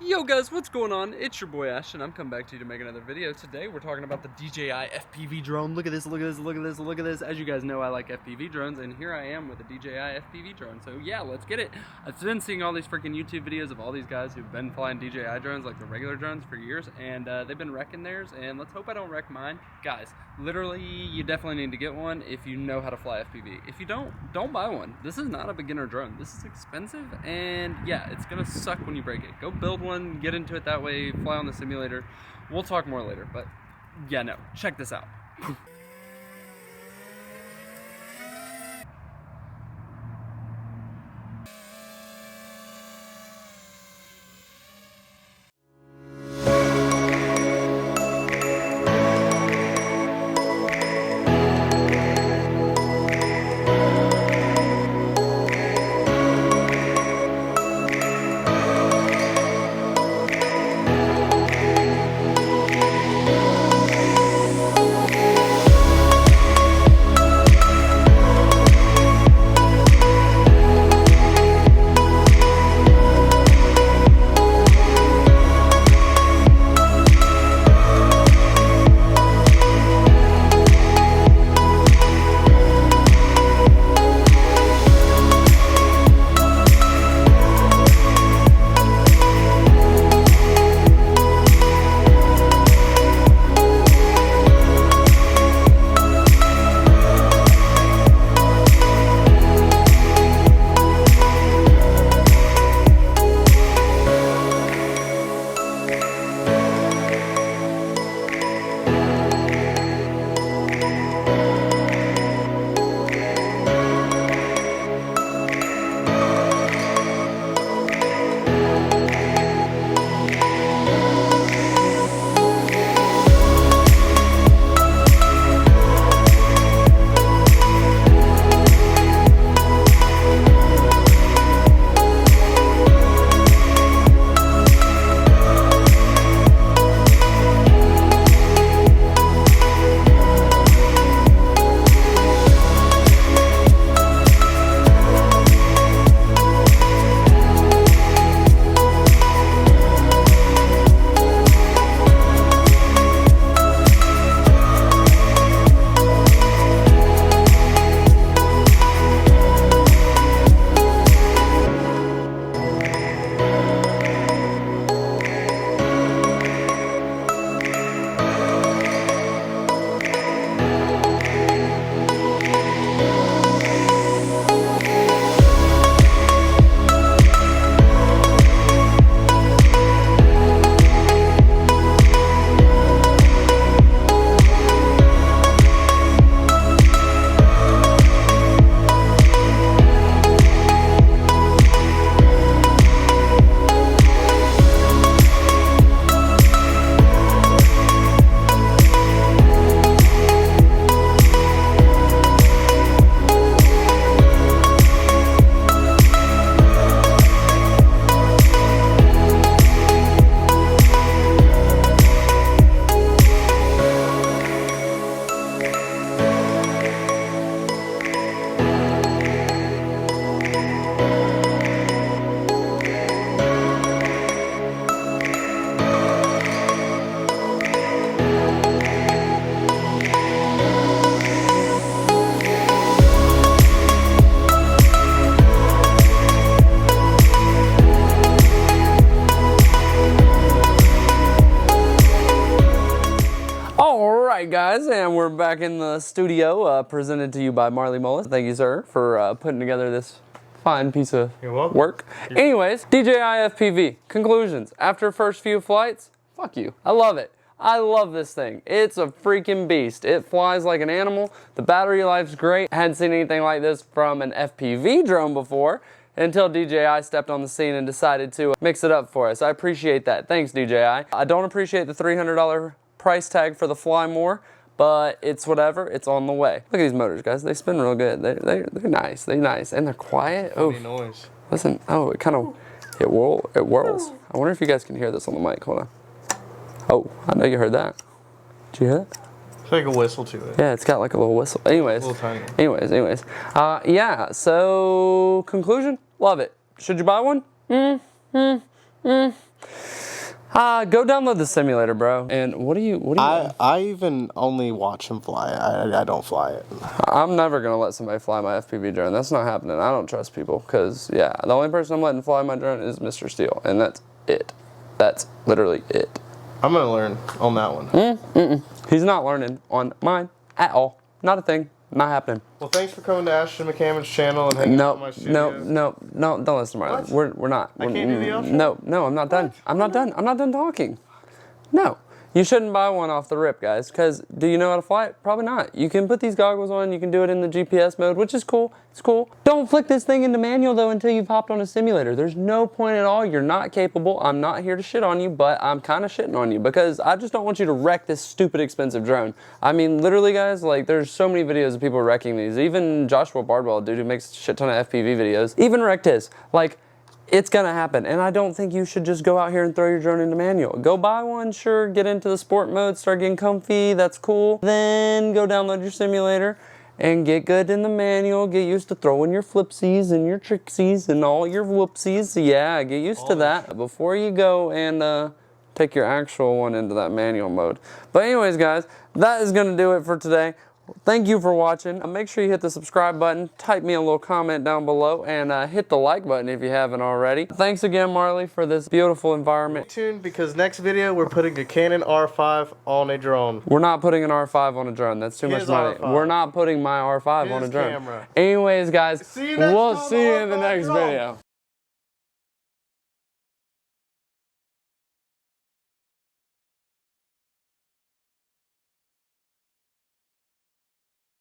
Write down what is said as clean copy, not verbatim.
Yo guys, what's going on? It's your boy Ash and I'm coming back to you to make another video. Today we're talking about the DJI FPV drone. Look at this, look at this, look at this, look at this. As you guys know, I like FPV drones and here I am with the DJI FPV drone. So yeah, let's get it. I've been seeing all these freaking YouTube videos of all these guys who've been flying DJI drones, like the regular drones, for years, and they've been wrecking theirs, and let's hope I don't wreck mine. Guys, literally, you definitely need to get one if you know how to fly FPV. If you don't buy one. This is not a beginner drone. This is expensive, and yeah, it's gonna suck when you break it. Go build one, get into it that way, fly on the simulator. We'll talk more later, but yeah, no, check this out. Guys, and we're back in the studio, presented to you by Marley Mullis. Thank you, sir, for putting together this fine piece of work. Anyways, DJI FPV, conclusions. After first few flights, fuck you. I love it. I love this thing. It's a freaking beast. It flies like an animal. The battery life's great. I hadn't seen anything like this from an FPV drone before until DJI stepped on the scene and decided to mix it up for us. I appreciate that. Thanks, DJI. I don't appreciate the $300 price tag for the Fly More, but it's whatever. It's on the way. Look at these motors, guys. They spin real good. They're nice. They're nice, and they're quiet. Oh, noise. Listen. Oh, it whirls. I wonder if you guys can hear this on the mic. Hold on. Oh, I know you heard that. Did you hear that? It's like a whistle to it. Yeah, it's got like a little whistle. Anyways. A little tiny. Anyways. Yeah. So conclusion. Love it. Should you buy one? Go download the simulator, bro. And what do you I even only watch him fly. I don't fly it. I'm never gonna let somebody fly my FPV drone. That's not happening. I don't trust people, because yeah, the only person I'm letting fly my drone is Mr. Steele, and that's it. That's literally it. I'm gonna learn on that one. He's not learning on mine at all. Not a thing. Not happening. Well, thanks for coming to Ashton McCammon's channel and hanging out on my studio. No, don't listen to Marley. We're not. I can't do the outro? No, I'm not done. I'm not done. I'm not done talking. No. You shouldn't buy one off the rip, guys, because do you know how to fly it? Probably not. You can put these goggles on, you can do it in the GPS mode, which is cool. It's cool. Don't flick this thing into manual, though, until you've hopped on a simulator. There's no point at all. You're not capable. I'm not here to shit on you, but I'm kind of shitting on you because I just don't want you to wreck this stupid expensive drone. I mean, literally, guys, like, there's so many videos of people wrecking these. Even Joshua Bardwell, dude who makes a shit ton of FPV videos, even wrecked his. Like, it's gonna happen, and I don't think you should just go out here and throw your drone into manual. Go buy one, sure, get into the sport mode, start getting comfy, that's cool. Then go download your simulator and get good in the manual, get used to throwing your flipsies and your tricksies and all your whoopsies. Yeah, get used to that before you go and take your actual one into that manual mode. But anyways, guys, that is gonna do it for today. Thank you for watching. Make sure you hit the subscribe button, type me a little comment down below, and hit the like button if you haven't already. Thanks again, Marley, for this beautiful environment. Stay tuned, because next video we're putting a Canon R5 on a drone. We're not putting an R5 on a drone. That's too much money. R5. We're not putting my R5 on a drone. Camera. Anyways, guys, See you next we'll time, see you in the R5 next drone. video.